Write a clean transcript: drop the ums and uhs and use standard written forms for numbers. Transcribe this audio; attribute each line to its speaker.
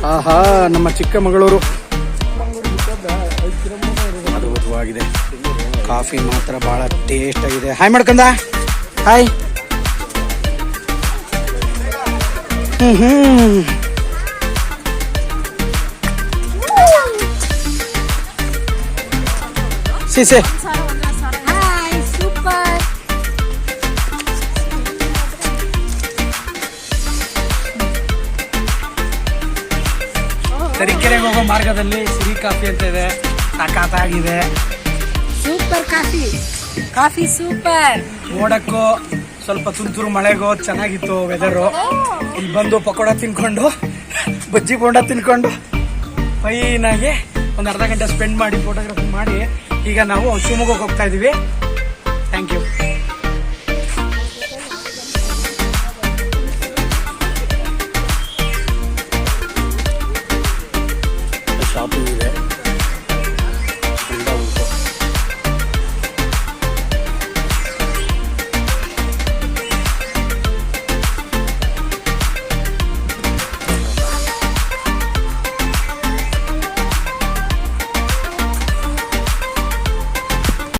Speaker 1: ಆಹಾ, ನಮ್ಮ ಚಿಕ್ಕಮಗಳೂರು ಅದ್ಭುತವಾಗಿದೆ. ಕಾಫಿ ಮಾತ್ರ ಬಹಳ ಟೇಸ್ಟ್ ಆಗಿದೆ. ಹಾಯ್ ಮಾಡ್ಕೊಂಡ. ಹಾಯ್. ಸಿಸೆ ತರೀಕೆರೆಗೆ ಹೋಗೋ ಮಾರ್ಗದಲ್ಲಿ ಸಿರಿ ಕಾಫಿ ಅಂತ ಇದೆ, ಸಖತ್ತಾಗಿದೆ.
Speaker 2: Super coffee, coffee super.
Speaker 1: ನೋಡಕ್ಕೂ ಸ್ವಲ್ಪ ತುಂತುರು ಮಳೆಗೋ ಚೆನ್ನಾಗಿತ್ತು ವೆದರು. ಇಲ್ಲಿ ಬಂದು ಪಕೋಡ ತಿನ್ಕೊಂಡು ಬಜ್ಜಿ ಬೋಂಡ ತಿನ್ಕೊಂಡು ಫೈನಾಗಿ ಒಂದು ಅರ್ಧ ಗಂಟೆ ಸ್ಪೆಂಡ್ ಮಾಡಿ ಫೋಟೋಗ್ರಫಿ ಮಾಡಿ ಈಗ ನಾವು ಶಿವಮೊಗ್ಗಕ್ಕೆ ಹೋಗ್ತಾ ಇದೀವಿ. Thank you.